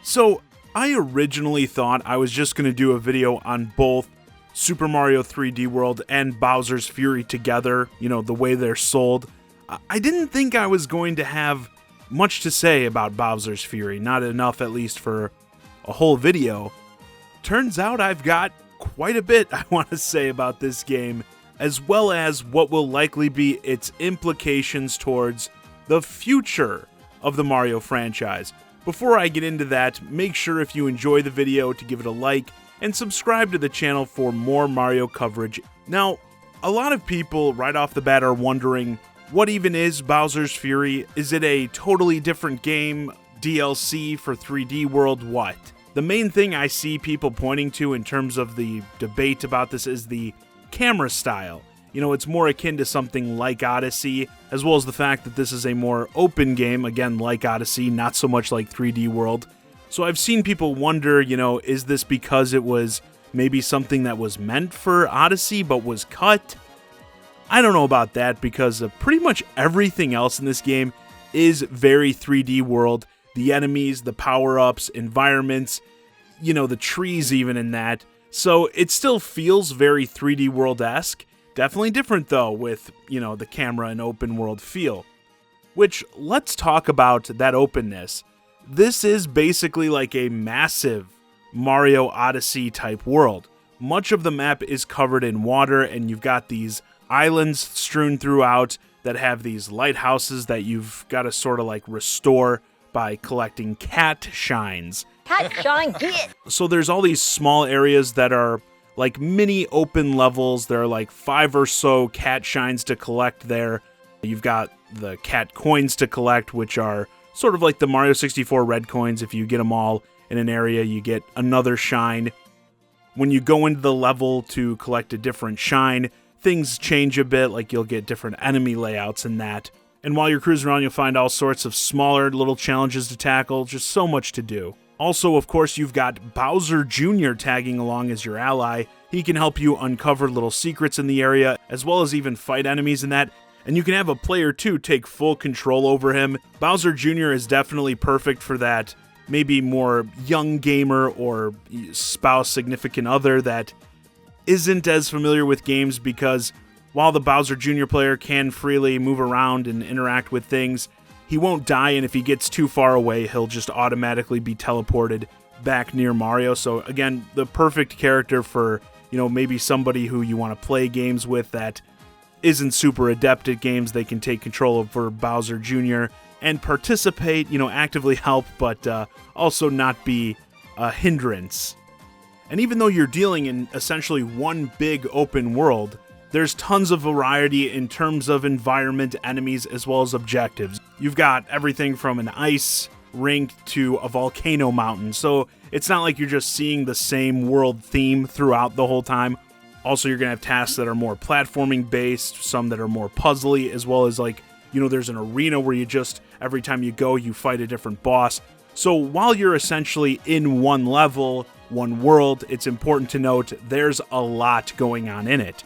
So, I originally thought I was just going to do a video on both Super Mario 3D World and Bowser's Fury together, the way they're sold. I didn't think I was going to have much to say about Bowser's Fury, not enough at least for a whole video. Turns out I've got quite a bit I want to say about this game, as well as what will likely be its implications towards the future of the Mario franchise. Before I get into that, make sure if you enjoy the video to give it a like and subscribe to the channel for more Mario coverage. Now, a lot of people right off the bat are wondering, what even is Bowser's Fury? Is it a totally different game, DLC for 3D World, what? The main thing I see people pointing to in terms of the debate about this is the camera style. It's more akin to something like Odyssey, as well as the fact that this is a more open game, again, like Odyssey, not so much like 3D World. So I've seen people wonder, is this because it was maybe something that was meant for Odyssey but was cut? I don't know about that, because pretty much everything else in this game is very 3D World. The enemies, the power-ups, environments, the trees even in that. So it still feels very 3D World-esque. Definitely different, though, with, the camera and open world feel. Which, let's talk about that openness. This is basically like a massive Mario Odyssey type world. Much of the map is covered in water, and you've got these islands strewn throughout that have these lighthouses that you've got to sort of like restore by collecting cat shines. Cat shine, get! So there's all these small areas that are like mini open levels. There are like 5 or so cat shines to collect there. You've got the cat coins to collect, which are sort of like the Mario 64 red coins. If you get them all in an area, you get another shine. When you go into the level to collect a different shine, things change a bit, like you'll get different enemy layouts in that. And while you're cruising around, you'll find all sorts of smaller little challenges to tackle, just so much to do. Also, of course, you've got Bowser Jr. tagging along as your ally. He can help you uncover little secrets in the area, as well as even fight enemies in that. And you can have a player, too, take full control over him. Bowser Jr. is definitely perfect for that maybe more young gamer or spouse, significant other that isn't as familiar with games, because while the Bowser Jr. player can freely move around and interact with things, he won't die, and if he gets too far away, he'll just automatically be teleported back near Mario. So again, the perfect character for, maybe somebody who you want to play games with that isn't super adept at games. They can take control over Bowser Jr. and participate, actively help, but also not be a hindrance. And even though you're dealing in essentially one big open world, there's tons of variety in terms of environment, enemies, as well as objectives. You've got everything from an ice rink to a volcano mountain, so it's not like you're just seeing the same world theme throughout the whole time. Also, you're going to have tasks that are more platforming based, some that are more puzzly, as well as there's an arena where you just, every time you go, you fight a different boss. So while you're essentially in one level, one world, it's important to note there's a lot going on in it.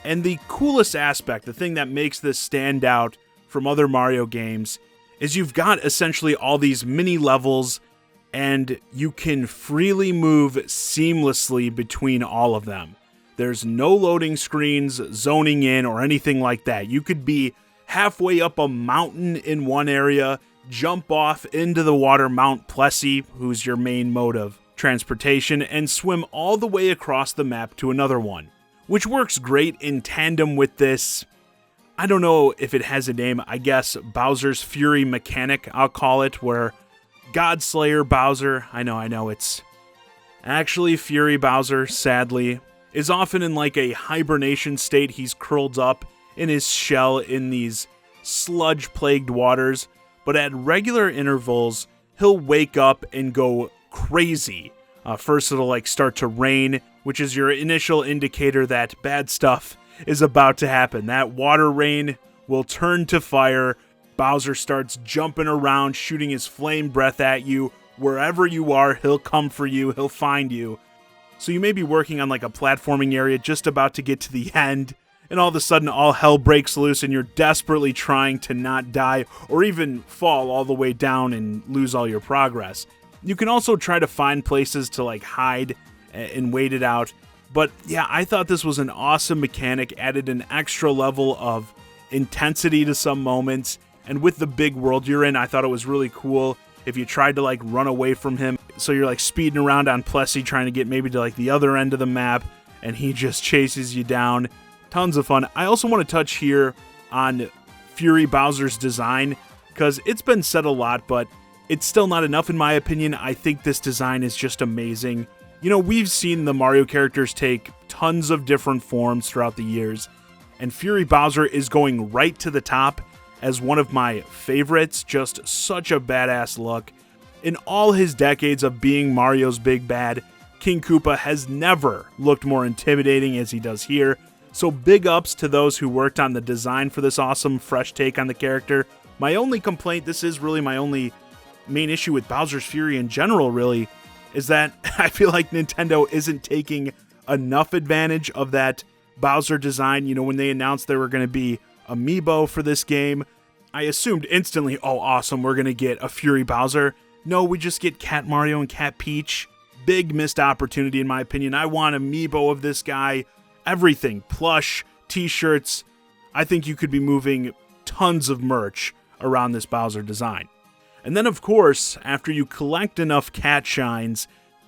And the coolest aspect, the thing that makes this stand out from other Mario games, is you've got essentially all these mini levels, and you can freely move seamlessly between all of them. There's no loading screens, zoning in, or anything like that. You could be halfway up a mountain in one area, jump off into the water, Mount Plessy, who's your main mode of transportation, and swim all the way across the map to another one, which works great in tandem with this, I don't know if it has a name, I guess Bowser's Fury mechanic, I'll call it, where Godslayer Bowser, I know, it's actually Fury Bowser, sadly, is often in like a hibernation state. He's curled up in his shell in these sludge-plagued waters, but at regular intervals, he'll wake up and go crazy. First, it'll start to rain, which is your initial indicator that bad stuff is about to happen. That water rain will turn to fire. Bowser starts jumping around, shooting his flame breath at you. Wherever you are, he'll come for you. He'll find you. So you may be working on a platforming area, just about to get to the end, and all of a sudden all hell breaks loose and you're desperately trying to not die or even fall all the way down and lose all your progress. You can also try to find places to like hide and wait it out. But yeah, I thought this was an awesome mechanic, added an extra level of intensity to some moments. And with the big world you're in, I thought it was really cool if you tried to like run away from him. So you're like speeding around on Plessy trying to get maybe to like the other end of the map, and he just chases you down. Tons of fun. I also want to touch here on Fury Bowser's design, because it's been said a lot, but it's still not enough in my opinion. I think this design is just amazing. You know, we've seen the Mario characters take tons of different forms throughout the years, and Fury Bowser is going right to the top as one of my favorites. Just such a badass look. In all his decades of being Mario's big bad, King Koopa has never looked more intimidating as he does here. So big ups to those who worked on the design for this awesome, fresh take on the character. My only complaint, this is really my only main issue with Bowser's Fury in general, really, is that I feel like Nintendo isn't taking enough advantage of that Bowser design. You know, when they announced there were going to be amiibo for this game, I assumed instantly, oh, awesome, we're going to get a Fury Bowser. No, we just get Cat Mario and Cat Peach. Big missed opportunity, in my opinion. I want amiibo of this guy. Everything. Plush, t-shirts. I think you could be moving tons of merch around this Bowser design. And then, of course, after you collect enough cat shines,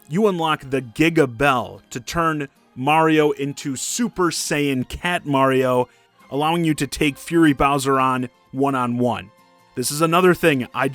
you unlock the Giga Bell to turn Mario into Super Saiyan Cat Mario, allowing you to take Fury Bowser on one-on-one. This is another thing I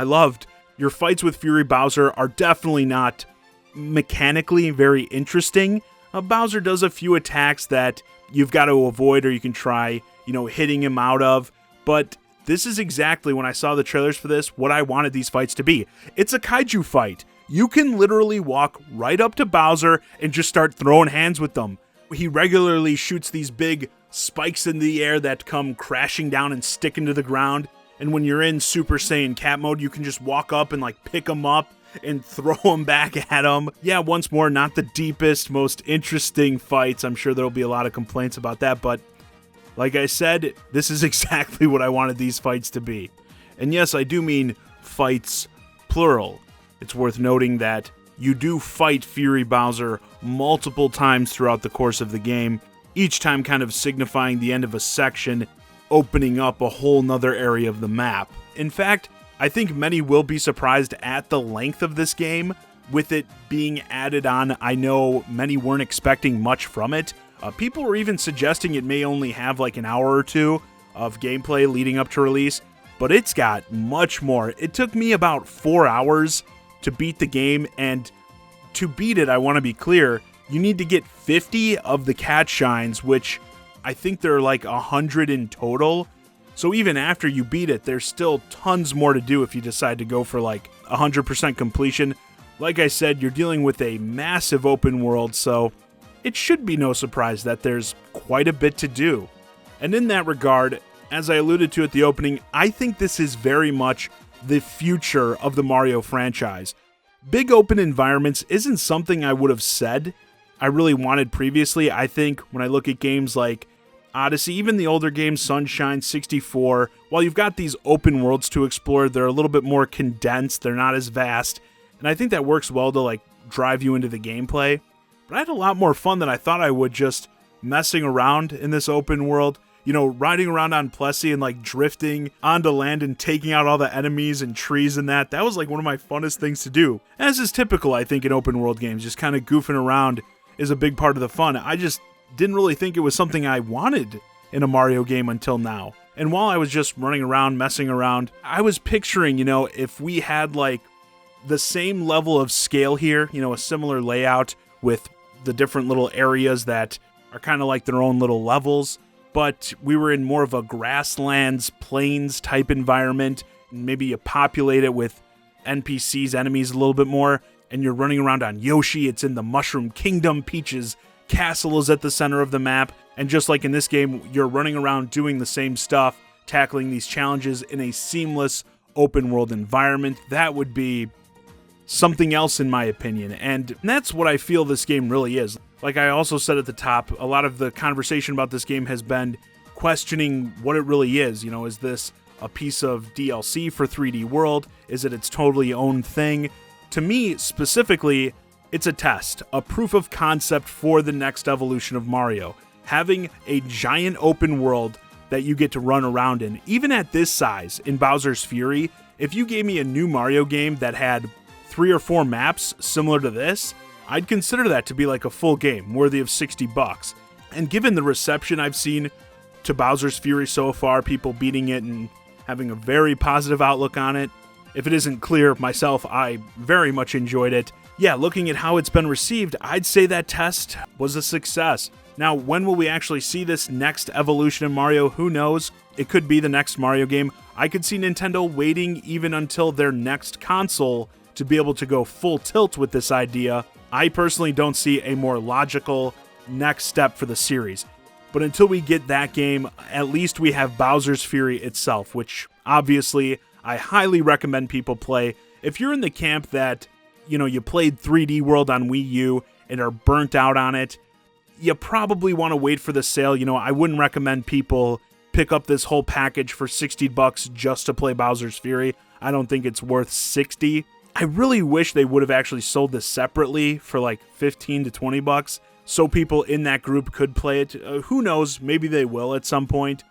loved. Your fights with Fury Bowser are definitely not mechanically very interesting. Bowser does a few attacks that you've got to avoid or you can try, hitting him out of, but this is exactly, when I saw the trailers for this, what I wanted these fights to be. It's a kaiju fight. You can literally walk right up to Bowser and just start throwing hands with them. He regularly shoots these big spikes in the air that come crashing down and stick into the ground. And when you're in Super Saiyan Cat mode, you can just walk up and like pick them up and throw them back at him. Yeah, once more, not the deepest, most interesting fights. I'm sure there'll be a lot of complaints about that, but like I said, this is exactly what I wanted these fights to be. And yes, I do mean fights, plural. It's worth noting that you do fight Fury Bowser multiple times throughout the course of the game, each time kind of signifying the end of a section, opening up a whole nother area of the map. In fact, I think many will be surprised at the length of this game, with it being added on. I know many weren't expecting much from it. People were even suggesting it may only have like an hour or two of gameplay leading up to release, but it's got much more. It took me about 4 hours to beat the game, and to beat it, I want to be clear, you need to get 50 of the cat shines, which I think there are like 100 in total. So even after you beat it, there's still tons more to do if you decide to go for like 100% completion. Like I said, you're dealing with a massive open world, so it should be no surprise that there's quite a bit to do. And in that regard, as I alluded to at the opening, I think this is very much the future of the Mario franchise. Big open environments isn't something I would have said I really wanted previously. I think when I look at games like Odyssey, even the older games, Sunshine, 64, while you've got these open worlds to explore, they're a little bit more condensed, they're not as vast, and I think that works well to like drive you into the gameplay. But I had a lot more fun than I thought I would just messing around in this open world. Riding around on Plessy and like drifting onto land and taking out all the enemies and trees and that. That was like one of my funnest things to do. As is typical, I think, in open world games. Just kind of goofing around is a big part of the fun. I just didn't really think it was something I wanted in a Mario game until now. And while I was just running around, messing around, I was picturing, if we had like the same level of scale here, a similar layout with the different little areas that are kind of like their own little levels, but we were in more of a grasslands, plains type environment. Maybe you populate it with NPCs, enemies a little bit more, and you're running around on Yoshi. It's in the Mushroom Kingdom. Peach's castle is at the center of the map, and just like in this game, you're running around doing the same stuff, tackling these challenges in a seamless open world environment. That would be something else in my opinion, and that's what I feel this game really is. Like I also said at the top, a lot of the conversation about this game has been questioning what it really is. Is this a piece of DLC for 3D World? Is it its totally own thing? To me, specifically, it's a test, a proof of concept for the next evolution of Mario. Having a giant open world that you get to run around in, even at this size in Bowser's Fury, if you gave me a new Mario game that had 3 or 4 maps similar to this, I'd consider that to be like a full game, worthy of $60. And given the reception I've seen to Bowser's Fury so far, people beating it and having a very positive outlook on it, if it isn't clear, myself, I very much enjoyed it. Yeah, looking at how it's been received, I'd say that test was a success. Now, when will we actually see this next evolution of Mario? Who knows? It could be the next Mario game. I could see Nintendo waiting even until their next console to be able to go full tilt with this idea. I personally don't see a more logical next step for the series. But until we get that game, at least we have Bowser's Fury itself, which obviously I highly recommend people play. If you're in the camp that, you played 3D World on Wii U and are burnt out on it, you probably want to wait for the sale. I wouldn't recommend people pick up this whole package for $60 just to play Bowser's Fury. I don't think it's worth $60. I really wish they would have actually sold this separately for like $15 to $20 so people in that group could play it. Who knows, maybe they will at some point.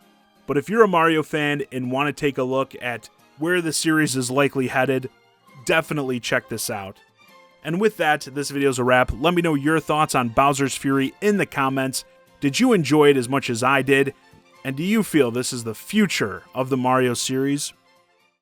But if you're a Mario fan and want to take a look at where the series is likely headed, definitely check this out. And with that, this video's a wrap. Let me know your thoughts on Bowser's Fury in the comments. Did you enjoy it as much as I did? And do you feel this is the future of the Mario series?